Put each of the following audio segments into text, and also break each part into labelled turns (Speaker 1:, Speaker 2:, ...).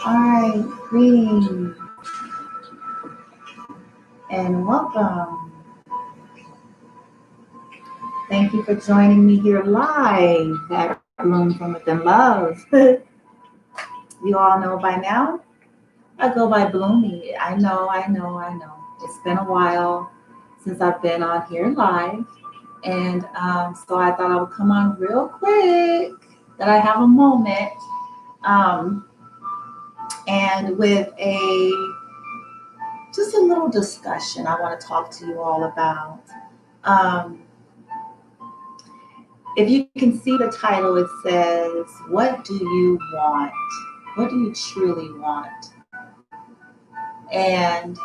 Speaker 1: All right, greetings and welcome. Thank you for joining me here live at Bloom from Within Love. You all know by now, I go by Bloomy. I know. It's been a while since I've been on here live. And so I thought I would come on real quick, that I have a moment, um, and with just a little discussion I want to talk to you all about. Um, if you can see the title, it says, "What do you want? What do you truly want? And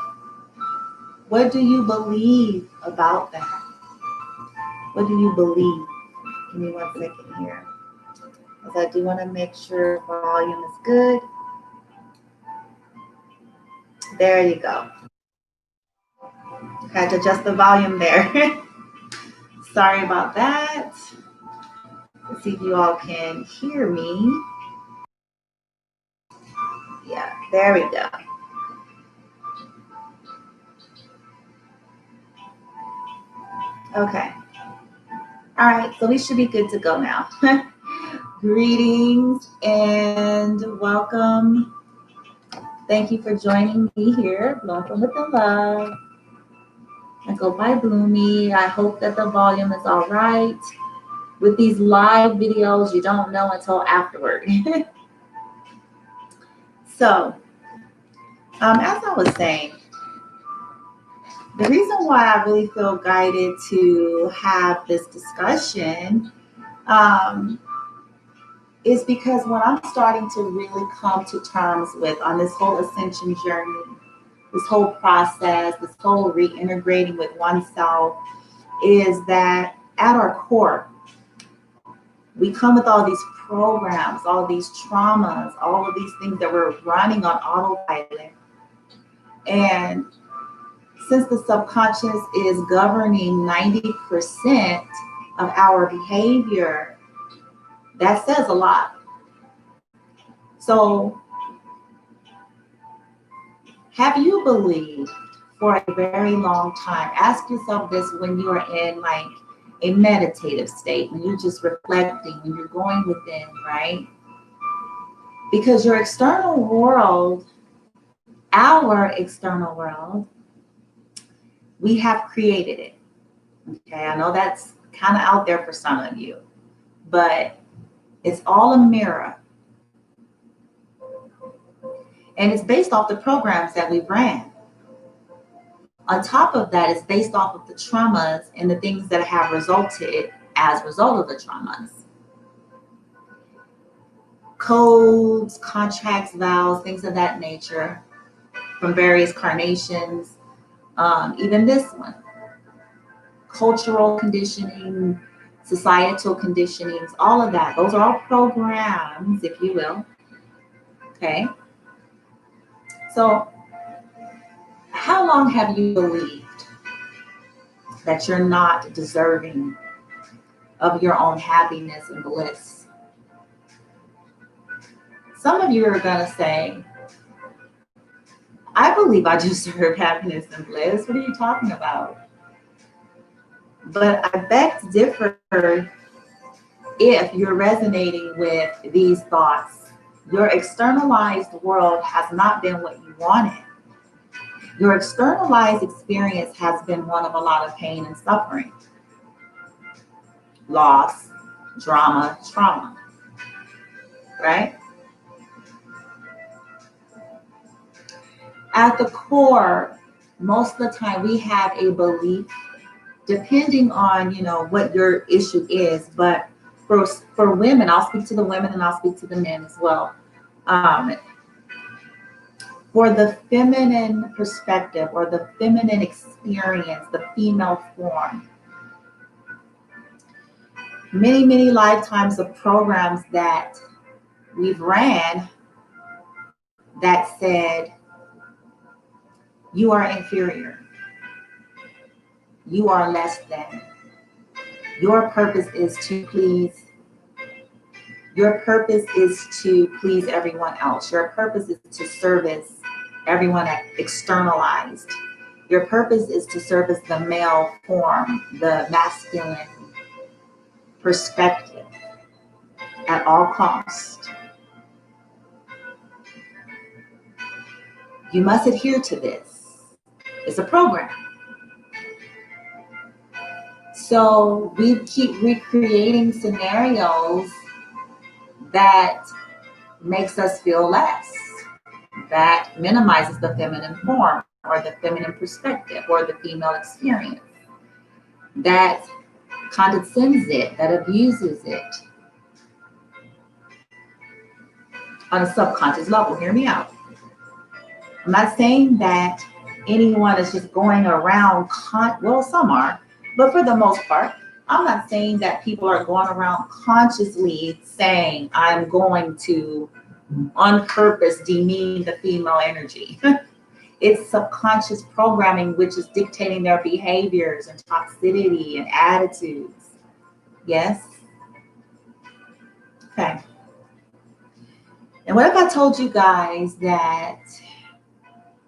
Speaker 1: what do you believe about that? What do you believe?" Give me 1 second here, because I do want to make sure the volume is good. There you go. Had to adjust the volume there. Sorry about that. Let's see if you all can hear me. Yeah, there we go. Okay. All right, so we should be good to go now. Greetings and welcome. Thank you for joining me here. Welcome with the love. I go by Bloomy. I hope that the volume is all right. With these live videos, you don't know until afterward. So, as I was saying, the reason why I really feel guided to have this discussion um, is because what I'm starting to really come to terms with on this whole ascension journey, this whole process, this whole reintegrating with oneself, is that at our core, we come with all these programs, all these traumas, all of these things that we're running on autopilot. And since the subconscious is governing 90% of our behavior, that says a lot. So, have you believed for a very long time? Ask yourself this when you are in like a meditative state, when you're just reflecting, when you're going within, right? Because your external world, our external world, we have created it. Okay, I know that's kind of out there for some of you, but it's all a mirror. And it's based off the programs that we ran. On top of that, it's based off of the traumas and the things that have resulted as a result of the traumas. Codes, contracts, vows, things of that nature from various carnations, even this one. Cultural conditioning, societal conditionings, all of that. Those are all programs, if you will. Okay. So, how long have you believed that you're not deserving of your own happiness and bliss? Some of you are going to say, I believe I deserve happiness and bliss. What are you talking about? But I beg to differ if you're resonating with these thoughts. Your externalized world has not been what you wanted. Your externalized experience has been one of a lot of pain and suffering, loss, drama, trauma, right? At the core, most of the time we have a belief, depending on what your issue is. But for women, I'll speak to the women and I'll speak to the men as well. Um, for the feminine perspective or the feminine experience, the female form, many lifetimes of programs that we've ran that said you are inferior, you are less than, your purpose is to please Your purpose is to please everyone else. Your purpose is to service everyone externalized. Your purpose is to service the male form, the masculine perspective at all costs. You must adhere to this. It's a program. So we keep recreating scenarios that makes us feel less, that minimizes the feminine form or the feminine perspective or the female experience, that condescends it, that abuses it on a subconscious level. Hear me out. I'm not saying that anyone is just going around, well, some are, but for the most part, I'm not saying that people are going around consciously saying, I'm going to, on purpose, demean the female energy. It's subconscious programming, which is dictating their behaviors and toxicity and attitudes. Yes? Okay. And what if I told you guys that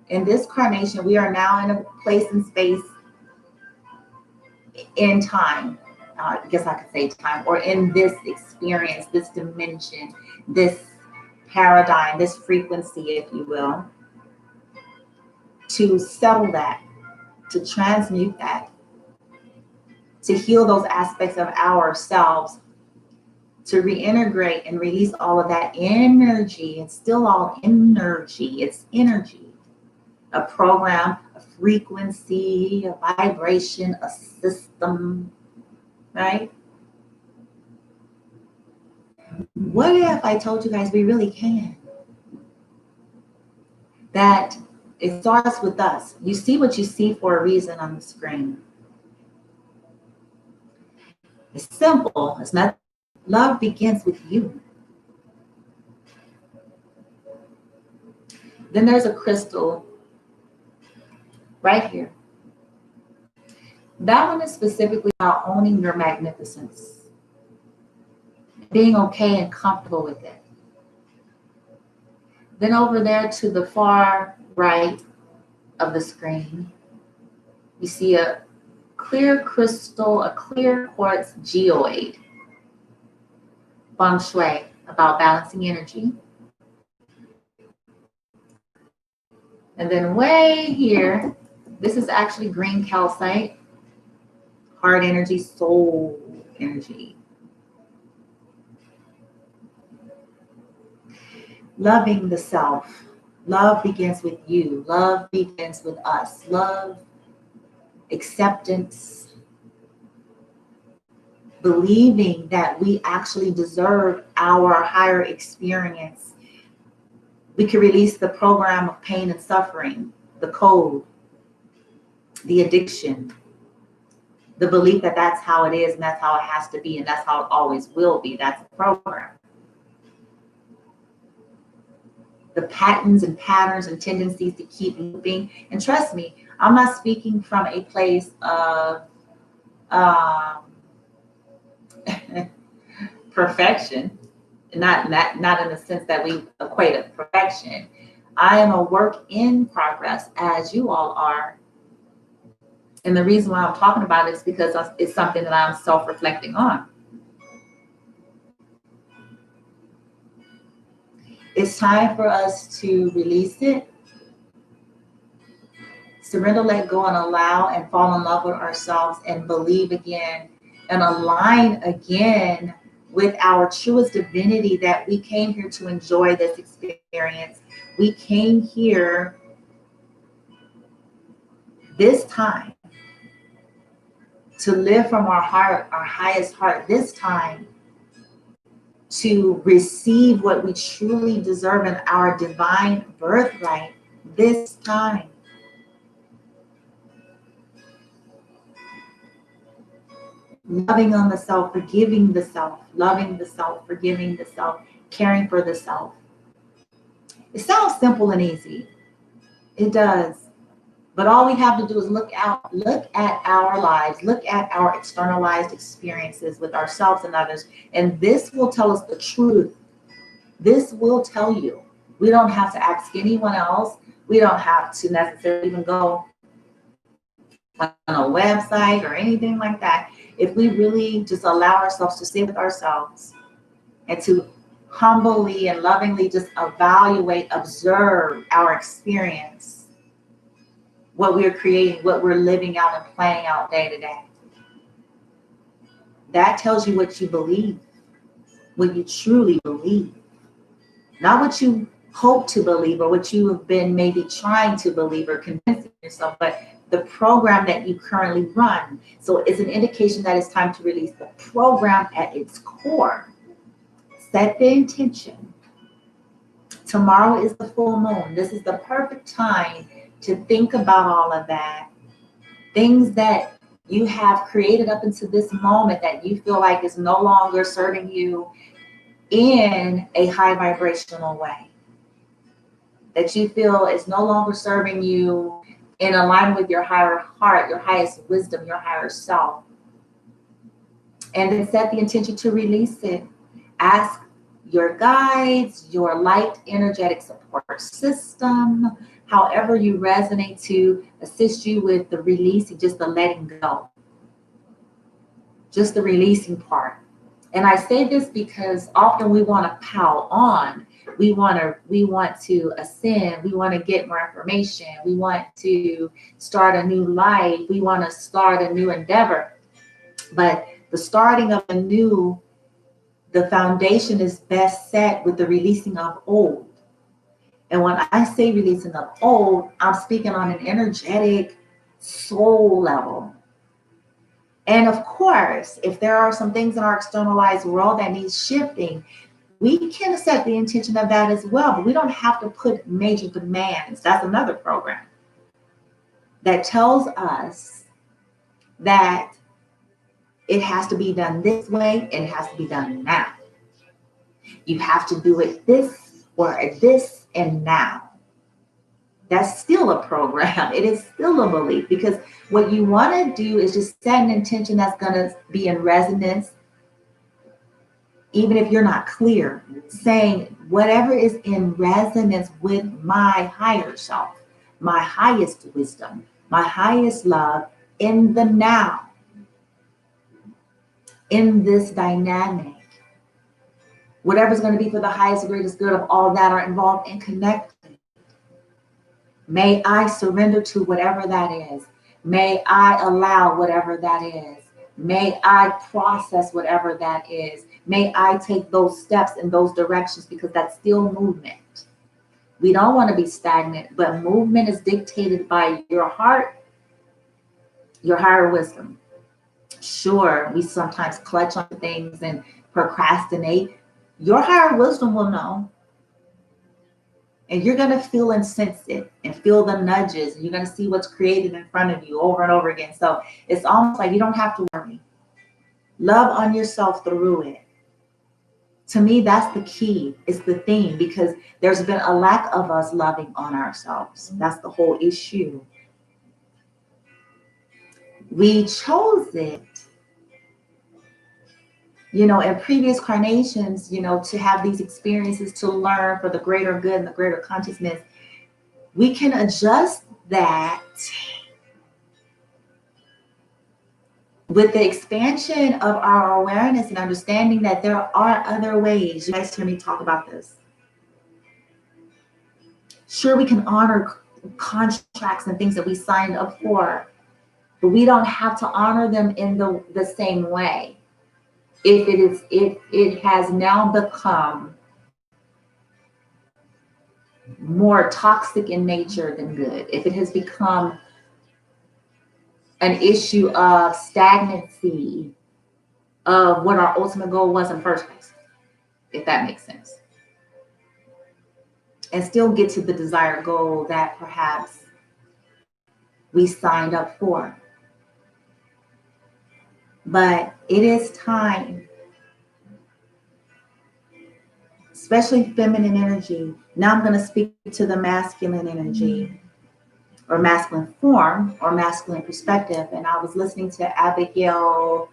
Speaker 1: in this carnation, we are now in a place and space in time, I guess I could say time, or in this experience, this dimension, this paradigm, this frequency, if you will, to settle that, to transmute that, to heal those aspects of ourselves, to reintegrate and release all of that energy. It's still all energy. It's energy. A program, a frequency, a vibration, a system, right? What if I told you guys we really can? That it starts with us. You see what you see for a reason on the screen. It's simple. It's not. Love begins with you. Then there's a crystal right here. That one is specifically about owning your magnificence, being okay and comfortable with it. Then over there to the far right of the screen, you see a clear crystal, a clear quartz geoid. Feng Shui, about balancing energy. And then way here, this is actually green calcite, heart energy, soul energy. Loving the self. Love begins with you. Love begins with us. Love, acceptance, believing that we actually deserve our higher experience. We can release the program of pain and suffering, the code, the addiction, the belief that that's how it is and that's how it has to be and that's how it always will be. That's the program. The patterns and patterns and tendencies to keep looping. And trust me, I'm not speaking from a place of perfection, not in the sense that we equate it perfection. I am a work in progress, as you all are. And the reason why I'm talking about it is because it's something that I'm self-reflecting on. It's time for us to release it, surrender, let go, and allow, and fall in love with ourselves and believe again and align again with our truest divinity, that we came here to enjoy this experience. We came here this time to live from our heart, our highest heart, this time to receive what we truly deserve in our divine birthright, this time. Loving on the self, forgiving the self, loving the self, forgiving the self, caring for the self. It sounds simple and easy. It does. But all we have to do is look at our lives, look at our externalized experiences with ourselves and others, and this will tell us the truth. This will tell you. We don't have to ask anyone else. We don't have to necessarily even go on a website or anything like that. If we really just allow ourselves to sit with ourselves and to humbly and lovingly just evaluate, observe our experience, what we're creating, what we're living out and playing out day to day. That tells you what you believe, what you truly believe, not what you hope to believe or what you have been maybe trying to believe or convincing yourself, but the program that you currently run. So it's an indication that it's time to release the program at its core. Set the intention. Tomorrow is the full moon. This is the perfect time to think about all of that. Things that you have created up until this moment that you feel like is no longer serving you in a high vibrational way. That you feel is no longer serving you in alignment with your higher heart, your highest wisdom, your higher self. And then set the intention to release it. Ask your guides, your light energetic support system, however you resonate, to assist you with the releasing, just the letting go, just the releasing part. And I say this because often we want to pile on. We want to ascend. We want to get more information. We want to start a new life. We want to start a new endeavor. But the starting of a new, the foundation is best set with the releasing of old. And when I say releasing of old, I'm speaking on an energetic soul level. And of course, if there are some things in our externalized world that needs shifting, we can set the intention of that as well, but we don't have to put major demands. That's another program that tells us that it has to be done this way and it has to be done now. You have to do it this or this and now. That's still a program. It is still a belief, because what you want to do is just set an intention that's going to be in resonance, even if you're not clear, saying whatever is in resonance with my higher self, my highest wisdom, my highest love in the now, in this dynamic. Whatever's going to be for the highest, greatest good of all that are involved and connected. May I surrender to whatever that is. May I allow whatever that is. May I process whatever that is. May I take those steps in those directions, because that's still movement. We don't want to be stagnant, but movement is dictated by your heart, your higher wisdom. Sure, we sometimes clutch on things and procrastinate. Your higher wisdom will know. And you're going to feel and sense it and feel the nudges. And you're going to see what's created in front of you over and over again. So it's almost like you don't have to worry. Love on yourself through it. To me, that's the key. It's the theme, because there's been a lack of us loving on ourselves. That's the whole issue. We chose it, in previous carnations, to have these experiences, to learn for the greater good and the greater consciousness. We can adjust that with the expansion of our awareness and understanding that there are other ways. You guys hear me talk about this. Sure, we can honor contracts and things that we signed up for, but we don't have to honor them in the same way. If it has now become more toxic in nature than good, if it has become an issue of stagnancy of what our ultimate goal was in the first place, if that makes sense, and still get to the desired goal that perhaps we signed up for. But it is time, especially feminine energy. Now I'm going to speak to the masculine energy. or masculine form or masculine perspective. And I was listening to Abigail,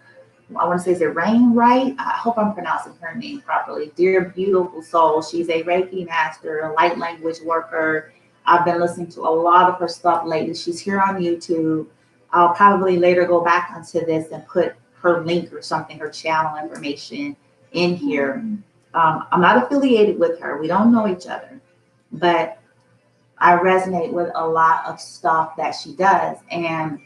Speaker 1: I want to say, is it Rainwright? I hope I'm pronouncing her name properly. Dear beautiful soul. She's a Reiki master, a light language worker. I've been listening to a lot of her stuff lately. She's here on YouTube. I'll probably later go back onto this and put her link or something, her channel information in here. I'm not affiliated with her. We don't know each other, but I resonate with a lot of stuff that she does. And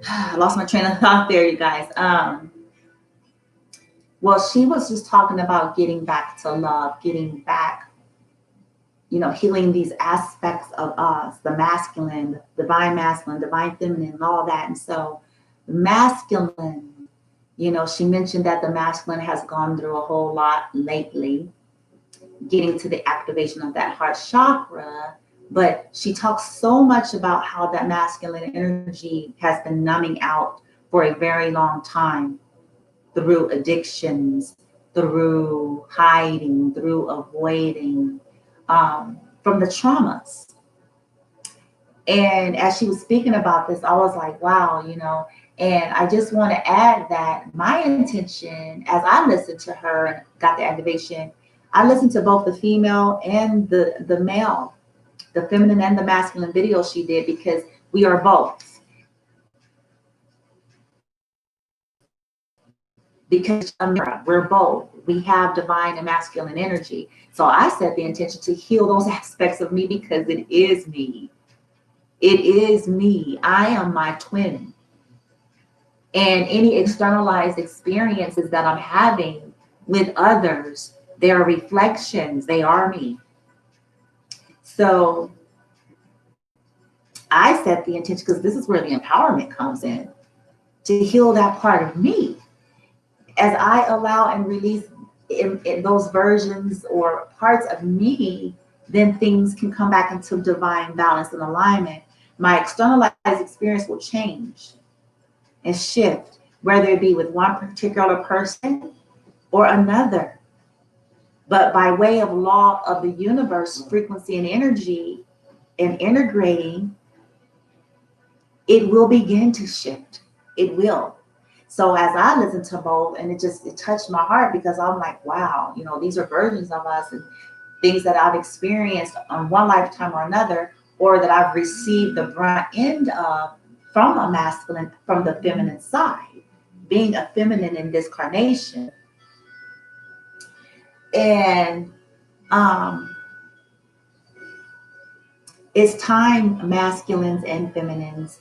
Speaker 1: I lost my train of thought there, you guys. Well, she was just talking about getting back to love, getting back, healing these aspects of us, the masculine, the divine masculine, divine feminine, and all that. And so masculine, she mentioned that the masculine has gone through a whole lot lately, getting to the activation of that heart chakra. But she talks so much about how that masculine energy has been numbing out for a very long time through addictions, through hiding, through avoiding, from the traumas. And as she was speaking about this, I was like, wow, and I just want to add that my intention as I listened to her and got the activation, I listened to both the female and the male, the feminine and the masculine video she did, because we are both. Because we're both. We have divine and masculine energy. So I set the intention to heal those aspects of me because it is me. It is me. I am my twin. And any externalized experiences that I'm having with others, they are reflections. They are me. So I set the intention, because this is where the empowerment comes in, to heal that part of me. As I allow and release in those versions or parts of me, then things can come back into divine balance and alignment. My externalized experience will change and shift, whether it be with one particular person or another. But by way of law of the universe, frequency and energy, and integrating, it will begin to shift. It will. So as I listened to both, and it touched my heart, because I'm like, wow, these are versions of us and things that I've experienced on one lifetime or another, or that I've received the brunt end of from a masculine, from the feminine side, being a feminine in this carnation. And it's time, masculines and feminines,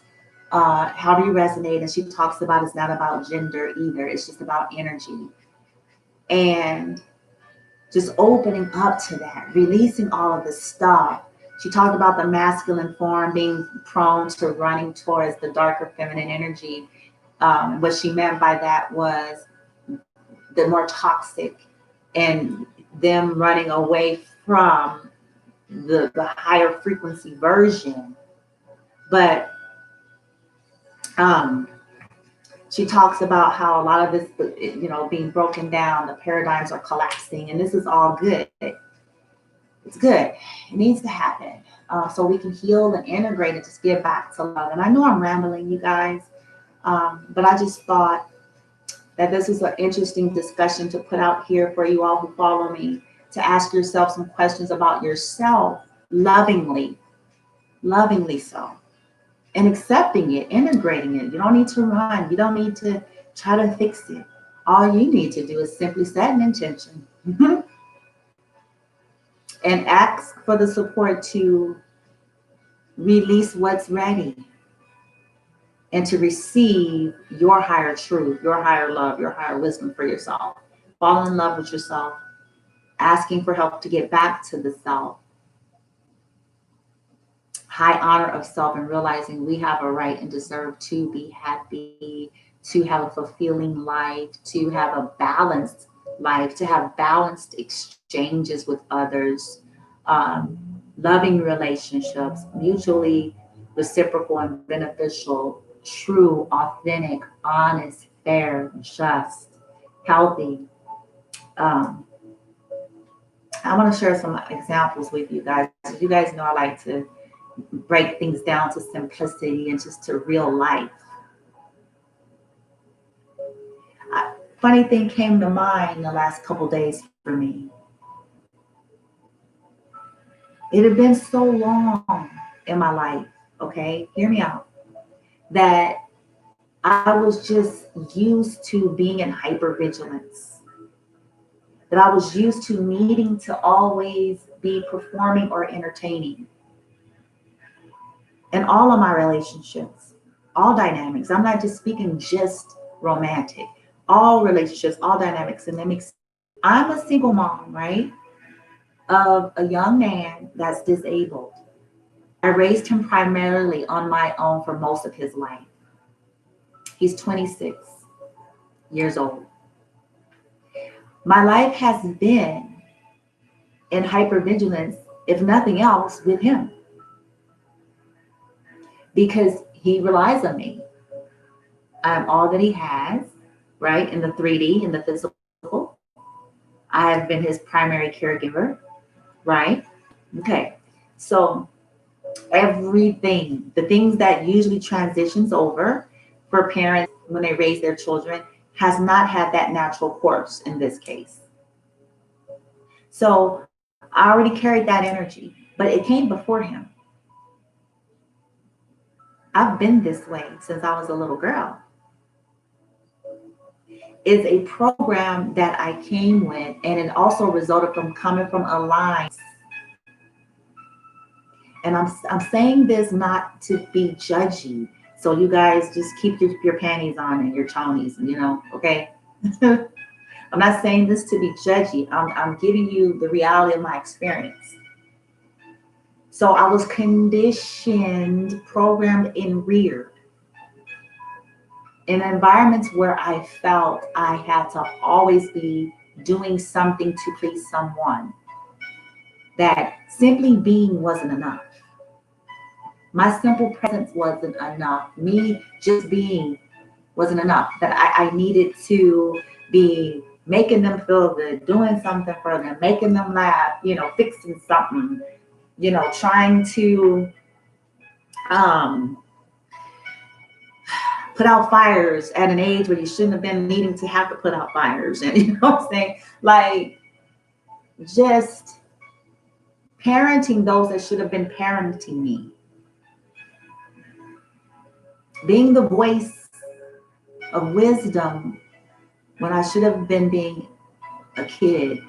Speaker 1: how do you resonate? And she talks about it's not about gender either. It's just about energy. And just opening up to that, releasing all of the stuff. She talked about the masculine form being prone to running towards the darker feminine energy. What she meant by that was the more toxic, and them running away from the higher frequency version. But she talks about how a lot of this, being broken down, the paradigms are collapsing, and this is all good. It's good. It needs to happen, so we can heal and integrate and just get back to love. And I know I'm rambling, you guys, but I just thought that this is an interesting discussion to put out here for you all who follow me, to ask yourself some questions about yourself, lovingly so. And accepting it, integrating it. You don't need to run. You don't need to try to fix it. All you need to do is simply set an intention and ask for the support to release what's ready and to receive your higher truth, your higher love, your higher wisdom for yourself. Fall in love with yourself, asking for help to get back to the self. High honor of self, and realizing we have a right and deserve to be happy, to have a fulfilling life, to have a balanced life, to have balanced exchanges with others, loving relationships, mutually reciprocal and beneficial, true, authentic, honest, fair, just, healthy, I want to share some examples with you guys. You guys know I like to break things down to simplicity and just to real life. Funny thing came to mind the last couple days for me. It had been so long in my life, okay, hear me out, that I was just used to being in hypervigilance, that I was used to needing to always be performing or entertaining in all of my relationships, all dynamics. I'm not just speaking just romantic, all relationships, all dynamics. And that makes, I'm a single mom, right? Of a young man that's disabled. I raised him primarily on my own for most of his life. He's 26 years old. My life has been in hypervigilance, if nothing else, with him, because he relies on me. I'm all that he has, right? In the 3D, in the physical. I have been his primary caregiver, right? Okay. So everything, the things that usually transitions over for parents when they raise their children, has not had that natural course in this case. So I already carried that energy, but it came before him. I've been this way since I was a little girl. It's a program that I came with, and it also resulted from coming from a line. And I'm saying this not to be judgy. So you guys just keep your panties on and your chonies, okay? I'm not saying this to be judgy. I'm giving you the reality of my experience. So I was conditioned, programmed, and reared in environments where I felt I had to always be doing something to please someone, that simply being wasn't enough. My simple presence wasn't enough. Me just being wasn't enough. That I needed to be making them feel good, doing something for them, making them laugh, fixing something, trying to put out fires at an age where you shouldn't have been needing to have to put out fires. And you know what I'm saying? Like, just parenting those that should have been parenting me. Being the voice of wisdom when I should have been being a kid.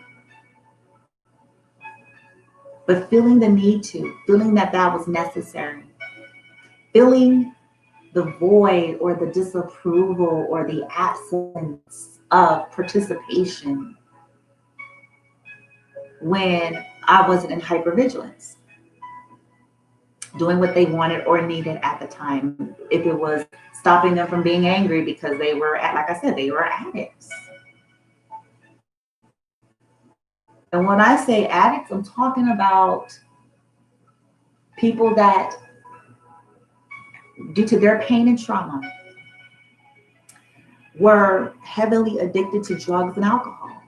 Speaker 1: But feeling the need to, feeling that was necessary. Feeling the void or the disapproval or the absence of participation when I wasn't in hypervigilance, doing what they wanted or needed at the time. If it was stopping them from being angry because they were, like I said, they were addicts. And when I say addicts, I'm talking about people that, due to their pain and trauma, were heavily addicted to drugs and alcohol,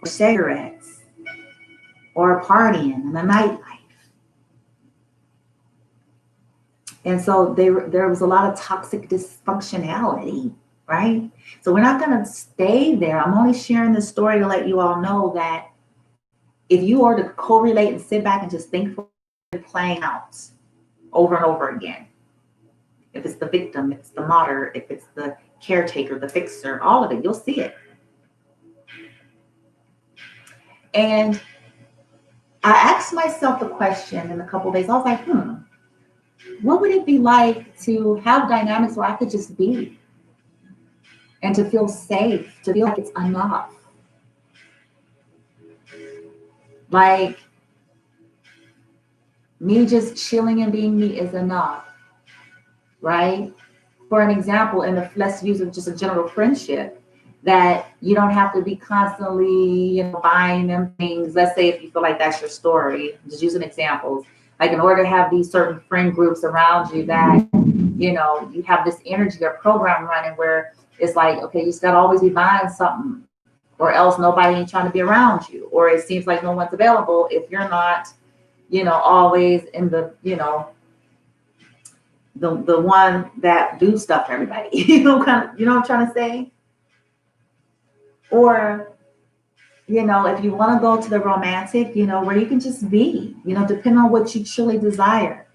Speaker 1: or cigarettes, or partying and the nightlife. And so there was a lot of toxic dysfunctionality, right? So we're not going to stay there. I'm only sharing this story to let you all know that if you are to correlate and sit back and just think for it playing out over and over again, if it's the victim, if it's the martyr, if it's the caretaker, the fixer, all of it, you'll see it. And I asked myself the question in a couple of days. I was like, what would it be like to have dynamics where I could just be and to feel safe, to feel like it's enough? Like, me just chilling and being me is enough, right? For an example, and let's use it just a general friendship, that you don't have to be constantly, buying them things. Let's say if you feel like that's your story, just using examples. Like, in order to have these certain friend groups around you that, you have this energy or program running where it's like, okay, you just got to always be buying something or else nobody ain't trying to be around you, or it seems like no one's available if you're not, always in the, the one that do stuff for everybody. What I'm trying to say? Or, if you want to go to the romantic, where you can just be, depending on what you truly desire,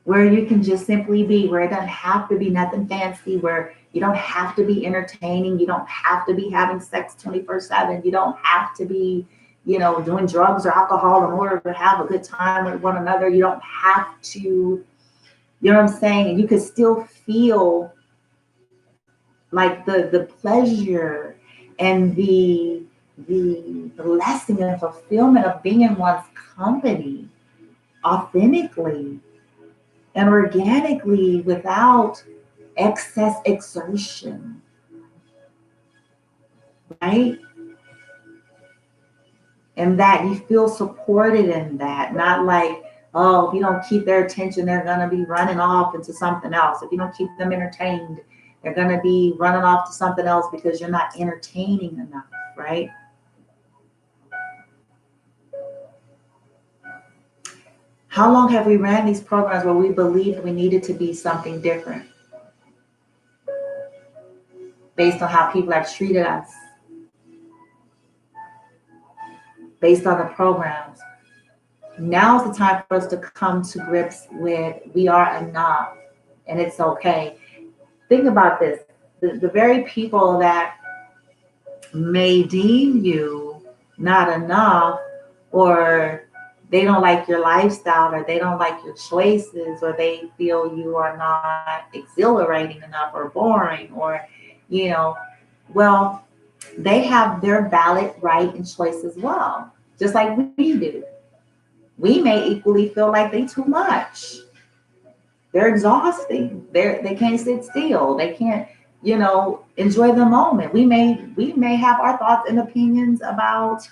Speaker 1: where you can just simply be, where it doesn't have to be nothing fancy, where you don't have to be entertaining, you don't have to be having sex 24/7, you don't have to be, doing drugs or alcohol in order to have a good time with one another. You don't have to, you know what I'm saying? And you can still feel like the pleasure and the blessing and fulfillment of being in one's company authentically and organically without excess exertion, right? And that you feel supported in that, not like, oh, if you don't keep their attention, they're going to be running off into something else. If you don't keep them entertained, they're going to be running off to something else because you're not entertaining enough, right? How long have we ran these programs where we believed we needed to be something different based on how people have treated us, based on the programs? Now's the time for us to come to grips with we are enough and it's okay. Think about this. The very people that may deem you not enough, or they don't like your lifestyle, or they don't like your choices, or they feel you are not exhilarating enough or boring, or, well, they have their valid right and choice as well, just like we do. We may equally feel like they too much. They're exhausting. They can't sit still. They can't, enjoy the moment. We may have our thoughts and opinions about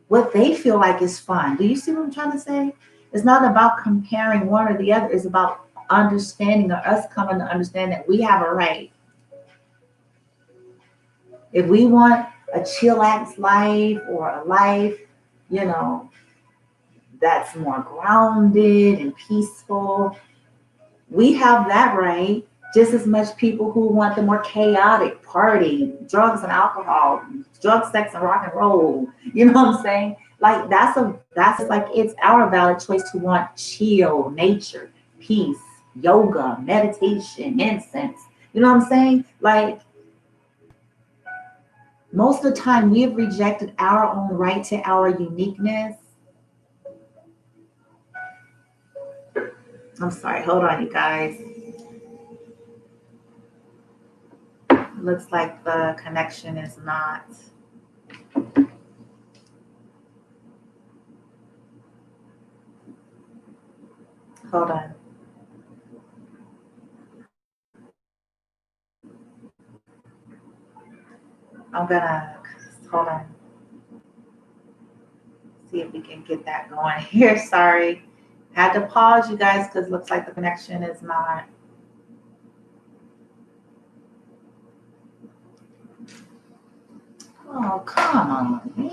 Speaker 1: what they feel like is fun. Do you see what I'm trying to say? It's not about comparing one or the other. It's about understanding, or us coming to understand that we have a right. If we want a chillax life, or a life, you know, that's more grounded and peaceful, we have that right, just as much people who want the more chaotic party, drugs and alcohol, drug, sex, and rock and roll. You know what I'm saying? Like that's like it's our valid choice to want chill, nature, peace, yoga, meditation, incense. You know what I'm saying? Like most of the time we have rejected our own right to our uniqueness. I'm sorry, hold on, you guys. Looks like the connection is not. Hold on. I'm gonna hold on. See if we can get that going here. Sorry. Had to pause you guys because looks like the connection is not. Oh, come on, man.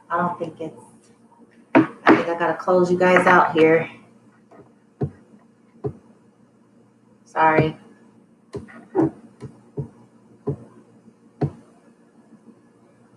Speaker 1: I don't think it's. I think I gotta close you guys out here. Sorry.